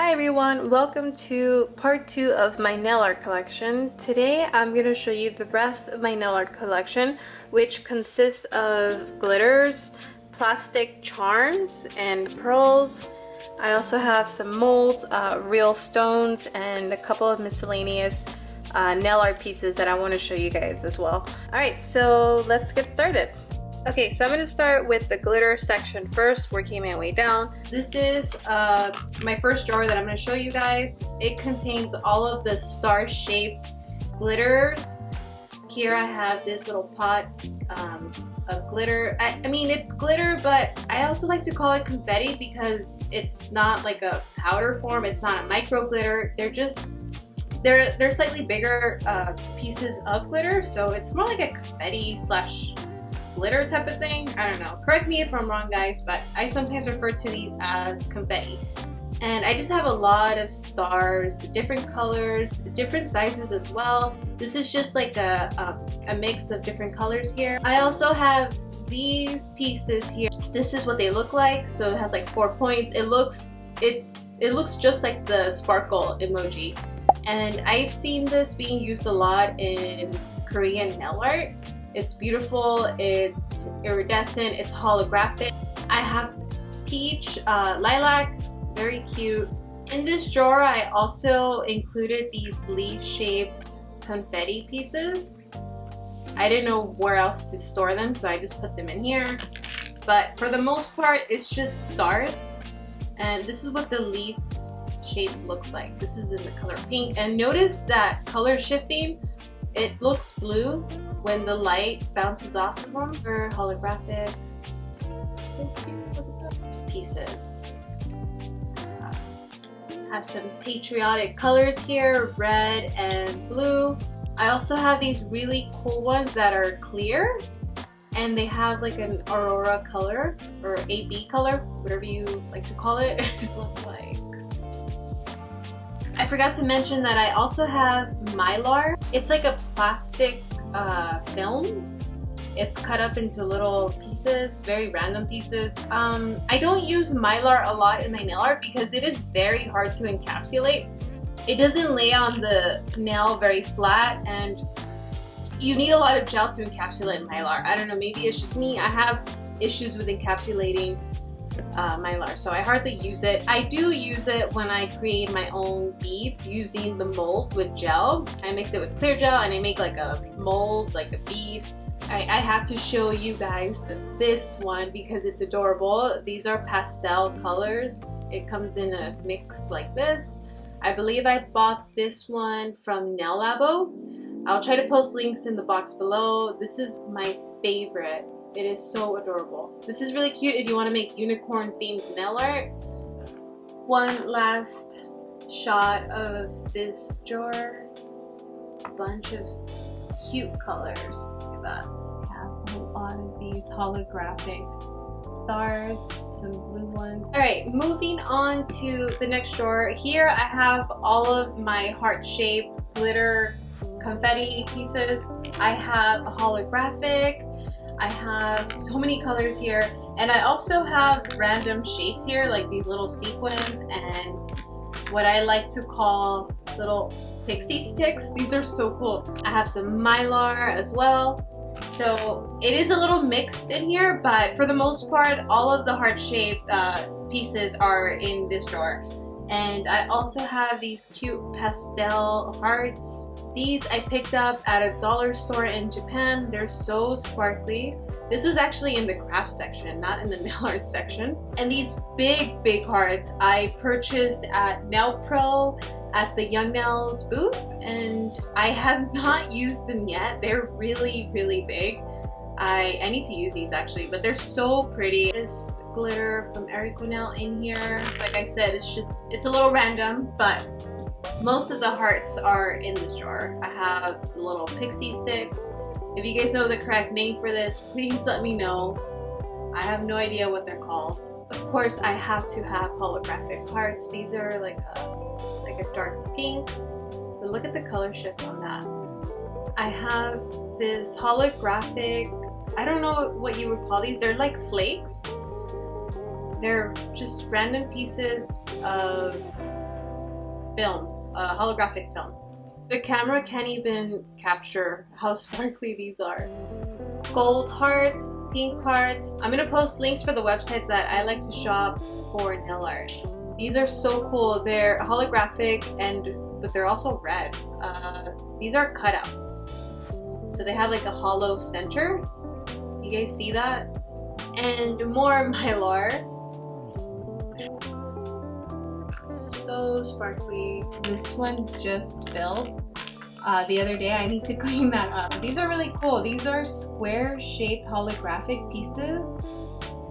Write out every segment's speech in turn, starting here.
Hi everyone, welcome to part 2 of my nail art collection. Today I'm going to show you the rest of my nail art collection, which consists of glitters, plastic charms, and pearls. I also have some molds, real stones, and a couple of miscellaneous nail art pieces that I want to show you guys as well. Alright, so let's get started. Okay, so I'm going to start with the glitter section first, working my way down. This is my first drawer that I'm going to show you guys. It contains all of the star-shaped glitters. Here I have this little pot of glitter. I mean, it's glitter, but I also like to call it confetti because it's not like a powder form. It's not a micro glitter. They're slightly bigger pieces of glitter, so it's more like a confetti slash glitter type of thing. I don't know. Correct me if I'm wrong, guys, but I sometimes refer to these as confetti. And I just have a lot of stars, different colors, different sizes as well. This is just like a mix of different colors here. I also have these pieces here. This is what they look like. So it has like 4 points. It looks just like the sparkle emoji. And I've seen this being used a lot in Korean nail art. It's beautiful, it's iridescent, it's holographic. I have peach, lilac, very cute. In this drawer, I also included these leaf-shaped confetti pieces. I didn't know where else to store them, so I just put them in here. But for the most part, it's just stars. And this is what the leaf shape looks like. This is in the color pink. And notice that color shifting, it looks blue when the light bounces off of them. For holographic, so cute pieces. Have some patriotic colors here, red and blue. I also have these really cool ones that are clear and they have like an aurora color or AB color, whatever you like to call it. Look like. I forgot to mention that I also have mylar. It's like a plastic film. It's cut up into little pieces, very random pieces. I don't use mylar a lot in my nail art because it is very hard to encapsulate. It doesn't lay on the nail very flat and you need a lot of gel to encapsulate mylar. I don't know, maybe it's just me. I have issues with encapsulating mylar, so I hardly use it. I do use it when I create my own beads using the molds with gel. I mix it with clear gel and I make like a mold, like a bead. I have to show you guys this one because it's adorable. These are pastel colors. It comes in a mix like this. I believe I bought this one from Nail Labo. I'll try to post links in the box below. This is my favorite. It is so adorable. This is really cute if you want to make unicorn themed nail art. One last shot of this drawer. A bunch of cute colors. Look at that. I have a lot of these holographic stars, some blue ones. Alright, moving on to the next drawer. Here I have all of my heart-shaped glitter confetti pieces. I have a holographic. I have so many colors here, and I also have random shapes here, like these little sequins and what I like to call little pixie sticks. These are so cool. I have some mylar as well. So it is a little mixed in here, but for the most part, all of the heart-shaped pieces are in this drawer. And I also have these cute pastel hearts. These I picked up at a dollar store in Japan. They're so sparkly. This was actually in the craft section, not in the nail art section. And these big hearts I purchased at Nail Pro at the Young Nails booth, and I have not used them yet. They're really big. I need to use these actually, but they're so pretty. This glitter from Erico Nail in here. Like I said, it's a little random, but most of the hearts are in this drawer. I have the little pixie sticks. If you guys know the correct name for this, please let me know. I have no idea what they're called. Of course, I have to have holographic hearts. These are like a dark pink, but look at the color shift on that. I have this holographic, I don't know what you would call these. They're like flakes. They're just random pieces of film, holographic film. The camera can't even capture how sparkly these are. Gold hearts, pink hearts. I'm gonna post links for the websites that I like to shop for nail art. These are so cool. They're holographic but they're also red. These are cutouts. So they have like a hollow center. You guys see that? And more Mylar. So sparkly. This one just spilled the other day. I need to clean that up. These are really cool. These are square shaped holographic pieces.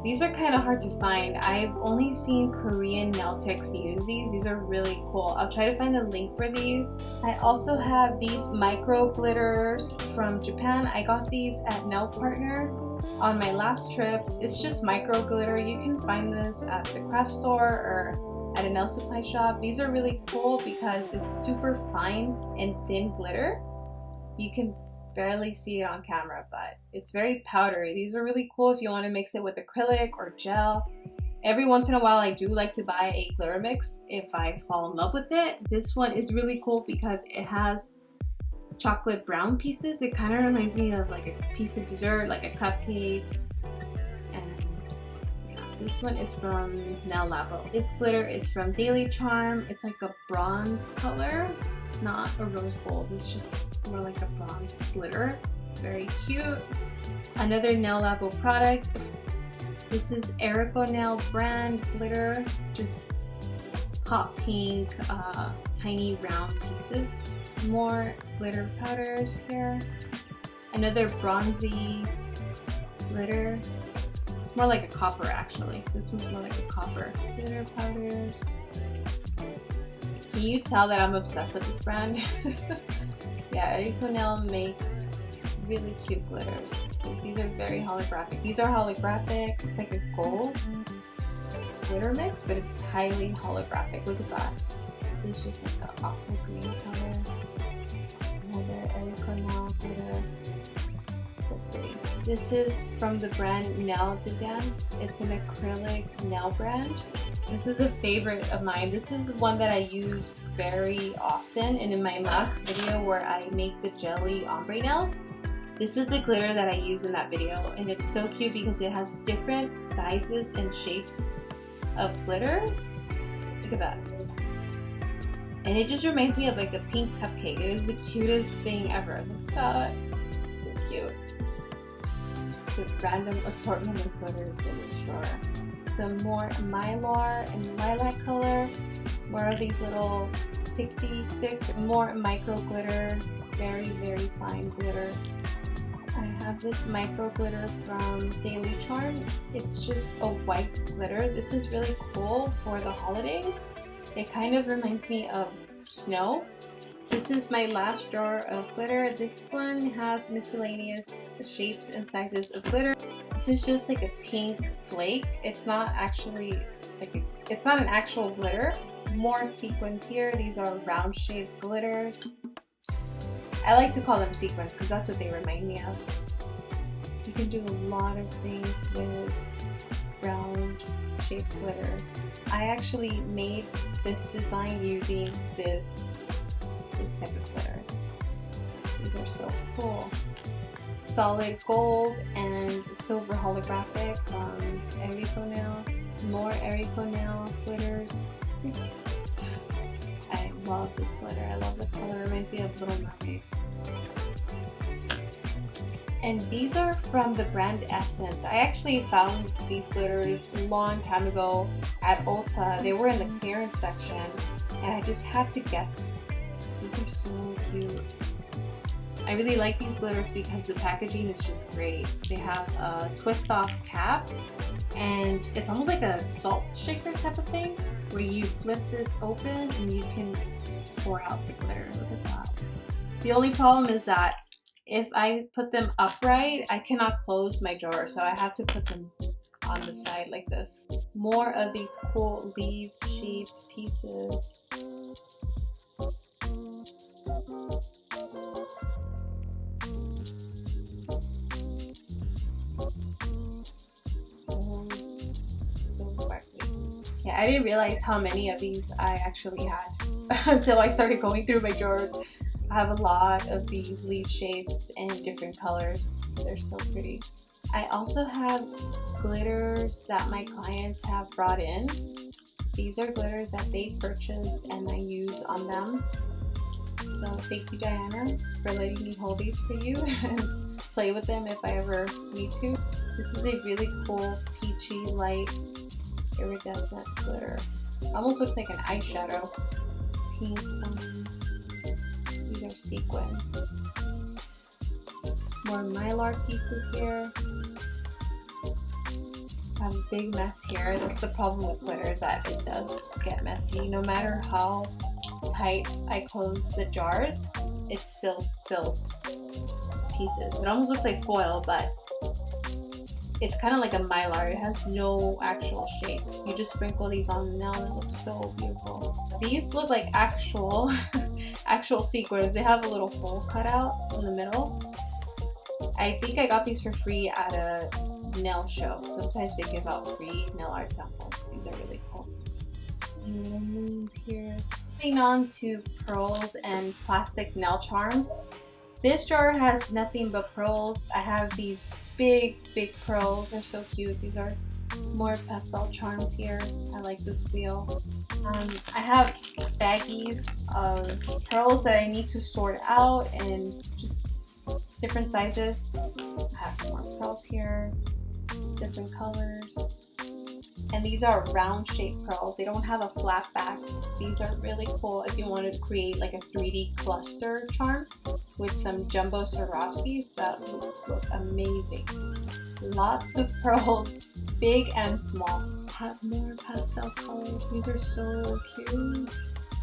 These are kind of hard to find. I've only seen Korean nail techs use these. These are really cool. I'll try to find the link for these. I also have these micro glitters from Japan. I got these at Nail Partner on my last trip. It's just micro glitter. You can find this at the craft store or at a nail supply shop. These are really cool because it's super fine and thin glitter. You can barely see it on camera, but it's very powdery. These are really cool if you want to mix it with acrylic or gel. Every once in a while I do like to buy a glitter mix if I fall in love with it. This one is really cool because it has chocolate brown pieces. It kind of reminds me of like a piece of dessert, like a cupcake. And this one is from Nail Labo. This glitter is from Daily Charm. It's like a bronze color. It's not a rose gold. It's just more like a bronze glitter. Very cute. Another Nail Labo product. This is Erico Nail brand glitter. Just hot pink, tiny round pieces. More glitter powders here. Another bronzy glitter. It's more like a copper actually. This one's more like a copper. Glitter powders. Can you tell that I'm obsessed with this brand? Yeah, Erico Nail makes really cute glitters. These are very holographic. These are holographic. It's like a gold glitter mix, but it's highly holographic. Look at that. This is just like an aqua green color. Another Erico Nail glitter. So pretty. This is from the brand Nail de Dance. It's an acrylic nail brand. This is a favorite of mine. This is one that I use very often, and in my last video where I make the jelly ombre nails, this is the glitter that I use in that video, and it's so cute because it has different sizes and shapes of glitter. Look at that. And it just reminds me of like a pink cupcake. It is the cutest thing ever. Look at that. It's so cute. Just a random assortment of glitters in the drawer. Some more Mylar and lilac color. More of these little pixie sticks. More micro glitter. Very, very fine glitter. I have this micro glitter from Daily Charm. It's just a white glitter. This is really cool for the holidays. It kind of reminds me of snow. This is my last jar of glitter. This one has miscellaneous shapes and sizes of glitter. This is just like a pink flake. It's not actually like it's not an actual glitter. More sequins here. These are round shaped glitters. I like to call them sequins because that's what they remind me of. You can do a lot of things with round shaped glitter. I actually made this design using this type of glitter. These are so cool. Solid gold and silver holographic from Erico Nail. More Erico Nail glitters. I love this glitter. I love the color. It reminds me of Little Mermaid. And these are from the brand Essence. I actually found these glitters a long time ago at Ulta. They were in the clearance section and I just had to get them. These are so cute. I really like these glitters because the packaging is just great. They have a twist off cap and it's almost like a salt shaker type of thing where you flip this open and you can pour out the glitter. Look at that. The only problem is that if I put them upright, I cannot close my drawer, so I had to put them on the side like this. More of these cool leaf shaped pieces. So sparkly. Yeah, I didn't realize how many of these I actually had until I started going through my drawers. I have a lot of these leaf shapes and different colors. They're so pretty. I also have glitters that my clients have brought in. These are glitters that they purchased and I use on them. So thank you, Diana, for letting me hold these for you and play with them if I ever need to. This is a really cool peachy light iridescent glitter. Almost looks like an eyeshadow. Pink ones. These are sequins. More mylar pieces here. I have a big mess here. That's the problem with glitter, is that it does get messy. No matter how tight I close the jars, it still spills pieces. It almost looks like foil, but it's kind of like a mylar. It has no actual shape. You just sprinkle these on now and it looks so beautiful. These look like actual sequins. They have a little hole cut out in the middle. I think I got these for free at a nail show. Sometimes they give out free nail art samples. These are really cool. And here. Moving on to pearls and plastic nail charms. This jar has nothing but pearls. I have these big pearls. They're so cute. These are more pastel charms here. I like this wheel. I have baggies of pearls that I need to sort out and just different sizes. I have more pearls here, different colors. And these are round shaped pearls. They don't have a flat back. These are really cool if you want to create like a 3D cluster charm with some jumbo Swarovskis. That would look amazing. Lots of pearls, big and small. Have more pastel colors. These are so cute.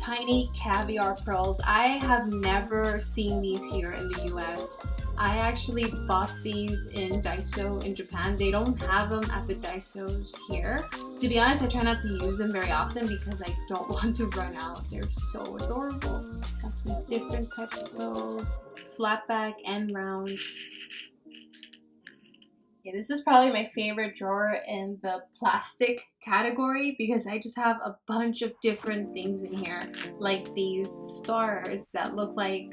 Tiny caviar pearls. I have never seen these here in the US. I actually bought these in Daiso in Japan. They don't have them at the Daisos here. To be honest, I try not to use them very often because I don't want to run out. They're so adorable. Got some different types of pearls, flat back and round. Yeah, this is probably my favorite drawer in the plastic category because I just have a bunch of different things in here, like these stars that look like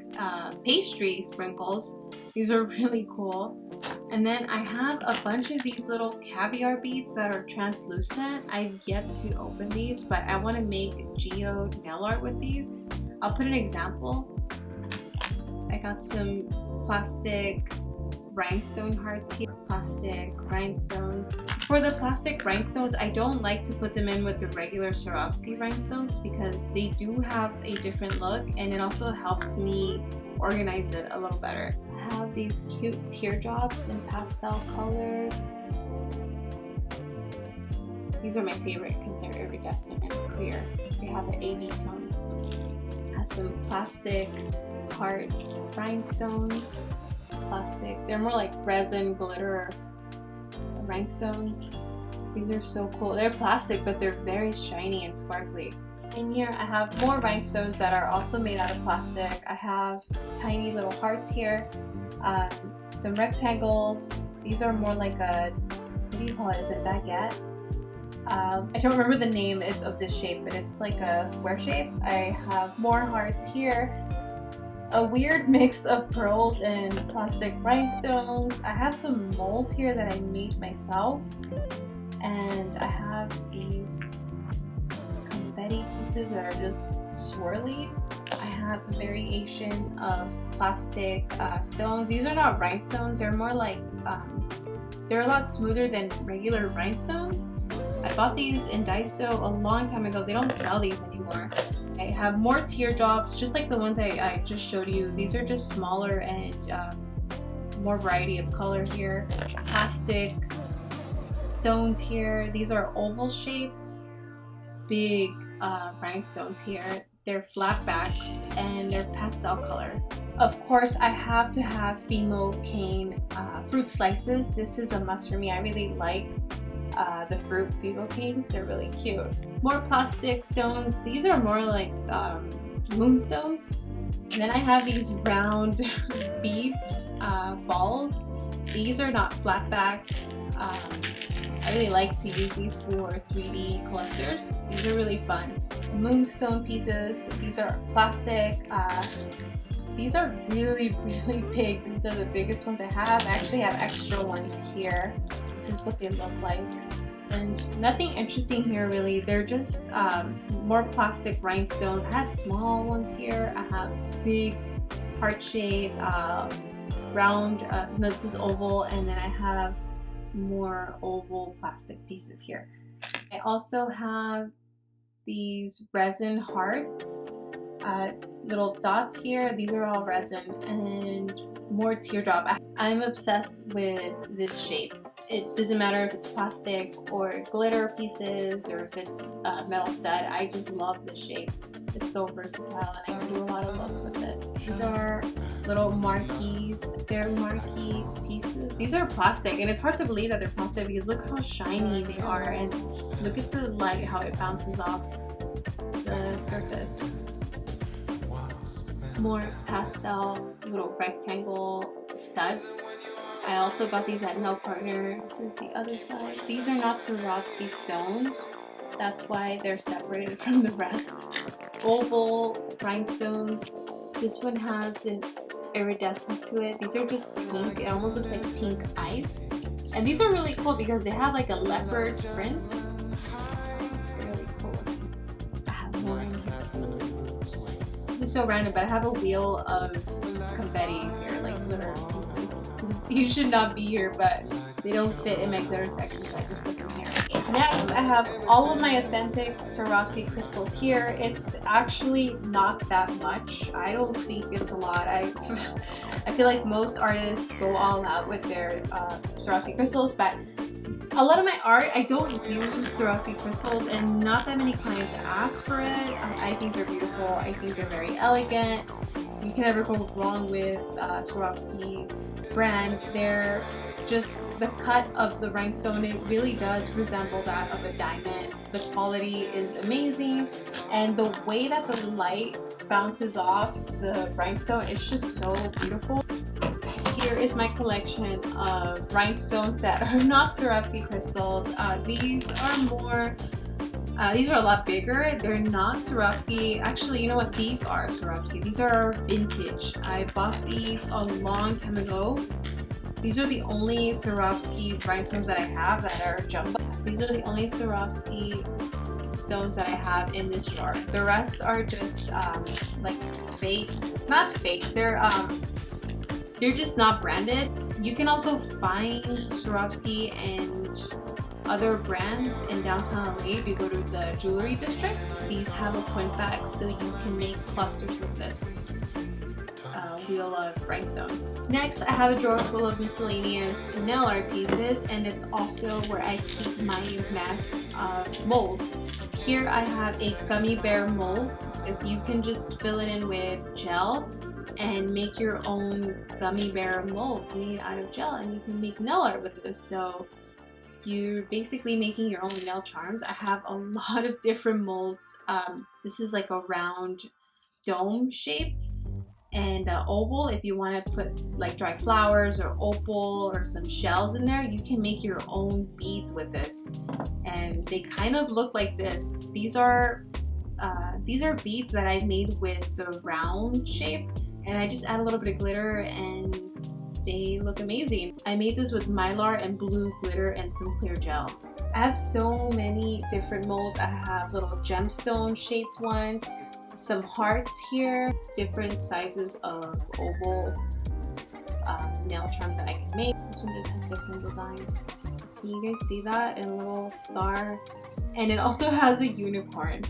pastry sprinkles. These are really cool. And then I have a bunch of these little caviar beads that are translucent. I've yet to open these, but I want to make geode nail art with these. I'll put an example. I got some plastic rhinestone hearts here, plastic rhinestones. For the plastic rhinestones, I don't like to put them in with the regular Swarovski rhinestones because they do have a different look and it also helps me organize it a little better. I have these cute teardrops in pastel colors. These are my favorite because they're iridescent and clear. They have an AB tone. I have some plastic heart rhinestones. Plastic. They're more like resin glitter rhinestones. These are so cool. They're plastic, but they're very shiny and sparkly. In here, I have more rhinestones that are also made out of plastic. I have tiny little hearts here, some rectangles. These are more like a, what do you call it? Is it baguette? I don't remember the name of this shape, but it's like a square shape. I have more hearts here. A weird mix of pearls and plastic rhinestones. I have some molds here that I made myself. And I have these confetti pieces that are just swirlies. I have a variation of plastic stones. These are not rhinestones. They're more like, they're a lot smoother than regular rhinestones. I bought these in Daiso a long time ago. They don't sell these anymore. I have more teardrops, just like the ones I just showed you. These are just smaller and more variety of color here. Plastic stones here. These are oval shaped, big rhinestones here. They're flat backs and they're pastel color. Of course, I have to have Fimo cane fruit slices. This is a must for me. I really like the fruit Fimo canes. They're really cute. More plastic stones. These are more like moonstones. And then I have these round beads, balls. These are not flat backs. I really like to use these for 3D clusters. These are really fun. Moonstone pieces. These are plastic. These are really big. These are the biggest ones I have. I actually have extra ones here. This is what they look like. And nothing interesting here really. They're just more plastic rhinestones. I have small ones here. I have big heart-shaped, round, no, this is oval, and then I have more oval plastic pieces here. I also have these resin hearts, little dots here. These are all resin, and more teardrop. I'm obsessed with this shape. It doesn't matter if it's plastic or glitter pieces or if it's a metal stud. I just love this shape. It's so versatile and I can do a lot of looks with it. These are little marquees. They're marquee pieces. These are plastic and it's hard to believe that they're plastic because look how shiny they are and look at the light, how it bounces off the surface. More pastel little rectangle studs. I also got these at Nail Partner. This is the other side. These are not Swarovski stones. That's why they're separated from the rest. Oval rhinestones. This one has an iridescence to it. These are just pink. It almost looks like pink ice. And these are really cool because they have like a leopard print. Really cool. I have more in here too. This is so random, but I have a wheel of confetti here, like glitter pieces. You should not be here, but they don't fit in my glitter section, so I just put them here. Next, I have all of my authentic Swarovski crystals here. It's actually not that much. I don't think it's a lot. I feel like most artists go all out with their Swarovski crystals, but a lot of my art, I don't use Swarovski crystals, and not that many clients ask for it. I think they're beautiful. I think they're very elegant. You can never go wrong with Swarovski brand. They're just the cut of the rhinestone, it really does resemble that of a diamond. The quality is amazing, and the way that the light bounces off the rhinestone, it's just so beautiful. Here is my collection of rhinestones that are not Swarovski crystals. These are a lot bigger. They're not Swarovski. Actually, you know what? These are Swarovski. These are vintage. I bought these a long time ago. These are the only Swarovski rhinestones that I have that are jumbo. These are the only Swarovski stones that I have in this drawer. The rest are just like fake. Not fake. They're just not branded. You can also find Swarovski and other brands in downtown LA if you go to the jewelry district. These have a point back, so you can make clusters with this wheel of rhinestones. Next, I have a drawer full of miscellaneous nail art pieces, and it's also where I keep my mess of molds. Here I have a gummy bear mold. You can just fill it in with gel and make your own gummy bear mold made out of gel, and you can make nail art with this. So you're basically making your own nail charms. I have a lot of different molds. This is like a round dome shaped, and oval. If you want to put like dry flowers or opal or some shells in there, you can make your own beads with this, and they kind of look like this. These are beads that I made with the round shape, and I just add a little bit of glitter and they look amazing. I made this with mylar and blue glitter and some clear gel. I have so many different molds. I have little gemstone shaped ones, some hearts here, different sizes of oval nail charms that I can make. This one just has different designs. Can you guys see that? And a little star. And it also has a unicorn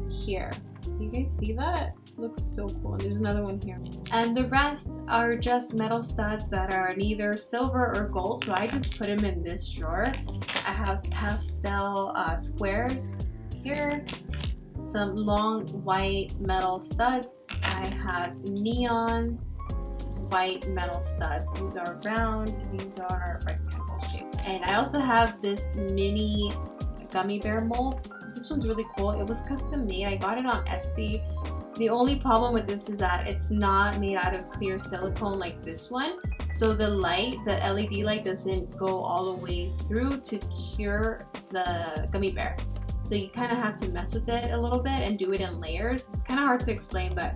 here. Do you guys see that? Looks so cool. And there's another one here. And the rest are just metal studs that are neither silver or gold, so I just put them in this drawer. I have pastel squares here, some long white metal studs. I have neon white metal studs. These are round, these are rectangle shaped. And I also have this mini gummy bear mold. This one's really cool. It was custom made. I got it on Etsy. The only problem with this is that it's not made out of clear silicone like this one. So the light, the LED light, doesn't go all the way through to cure the gummy bear. So you kind of have to mess with it a little bit and do it in layers. It's kind of hard to explain, but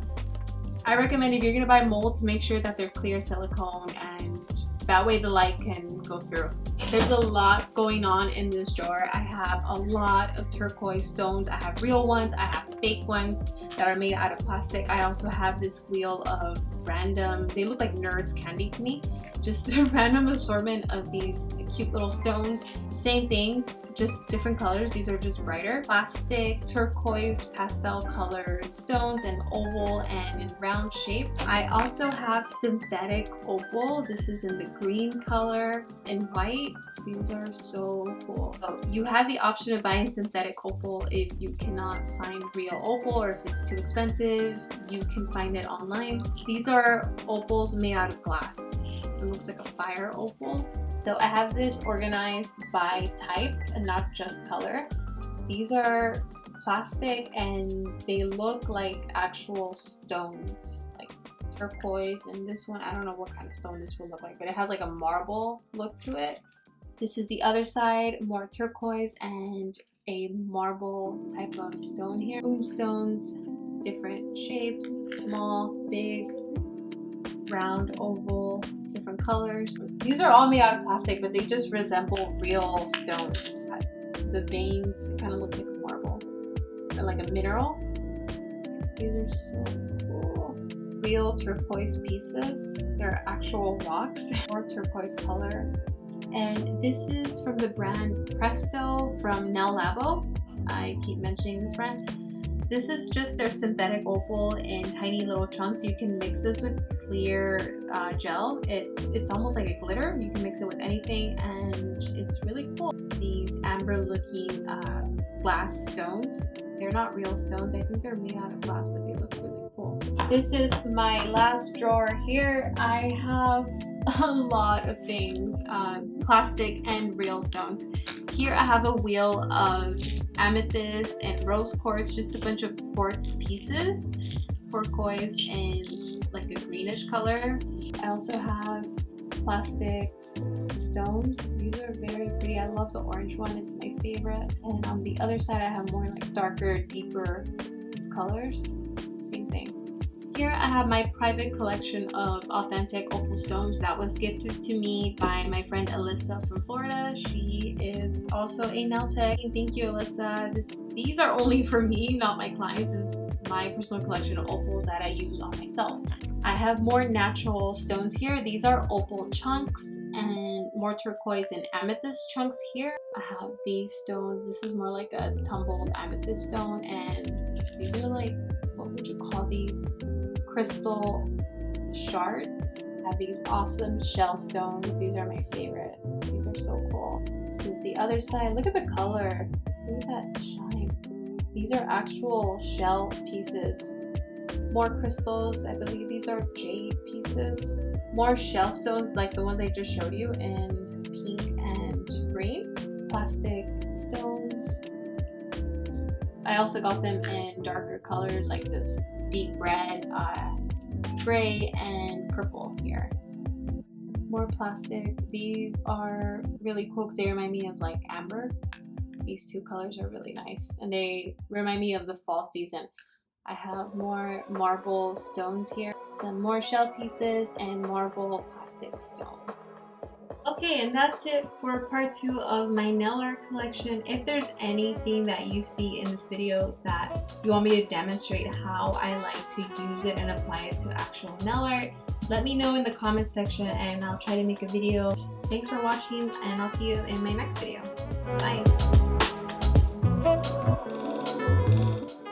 I recommend if you're gonna buy molds, make sure that they're clear silicone, and that way the light can go through. There's a lot going on in this drawer. I have a lot of turquoise stones. I have real ones, I have fake ones that are made out of plastic. I also have this wheel of random, they look like Nerds candy to me, just a random assortment of these cute little stones. Same thing, just different colors. These are just brighter. Plastic, turquoise, pastel colored stones in oval and in round shape. I also have synthetic opal. This is in the green color and white. These are so cool. So you have the option of buying synthetic opal if you cannot find real opal, or if it's too expensive, you can find it online. These are opals made out of glass. It looks like a fire opal. So I have this organized by type and not just color. These are plastic and they look like actual stones, like turquoise, and this one, I don't know what kind of stone this will look like, but it has like a marble look to it. This is the other side, more turquoise and a marble type of stone here. Moonstones, different shapes, small, big, round, oval, different colors. These are all made out of plastic, but they just resemble real stones. The veins kind of looks like a marble, or like a mineral. These are so cool. Real turquoise pieces. They're actual rocks. More turquoise color. And this is from the brand Presto from Nel Labo. I keep mentioning this brand. This is just their synthetic opal in tiny little chunks. You can mix this with clear gel. It's almost like a glitter. You can mix it with anything and it's really cool. These amber looking glass stones. They're not real stones. I think they're made out of glass, but they look really cool. This is my last drawer here. I have a lot of things, plastic and real stones. Here I have a wheel of amethyst and rose quartz, just a bunch of quartz pieces, turquoise and like a greenish color. I also have plastic stones. These are very pretty. I love the orange one, it's my favorite. And on the other side I have more like darker, deeper colors. Same thing. Here I have my private collection of authentic opal stones that was gifted to me by my friend Alyssa from Florida. She is also a nail tech. Thank you, Alyssa. These are only for me, not my clients. This is my personal collection of opals that I use on myself. I have more natural stones here. These are opal chunks and more turquoise and amethyst chunks here. I have these stones. This is more like a tumbled amethyst stone, and these are like, what would you call these? Crystal shards. I have these awesome shell stones. These are my favorite. These are so cool. This is the other side. Look at the color. Look at that shine. These are actual shell pieces. More crystals. I believe these are jade pieces. More shell stones like the ones I just showed you in pink and green. Plastic stones. I also got them in darker colors like this deep red, gray, and purple here. More plastic. These are really cool because they remind me of like amber. These two colors are really nice and they remind me of the fall season. I have more marble stones here, some more shell pieces, and marble plastic stone. Okay, and that's it for part 2 of my nail art collection. If there's anything that you see in this video that you want me to demonstrate how I like to use it and apply it to actual nail art, let me know in the comments section and I'll try to make a video. Thanks for watching and I'll see you in my next video. Bye!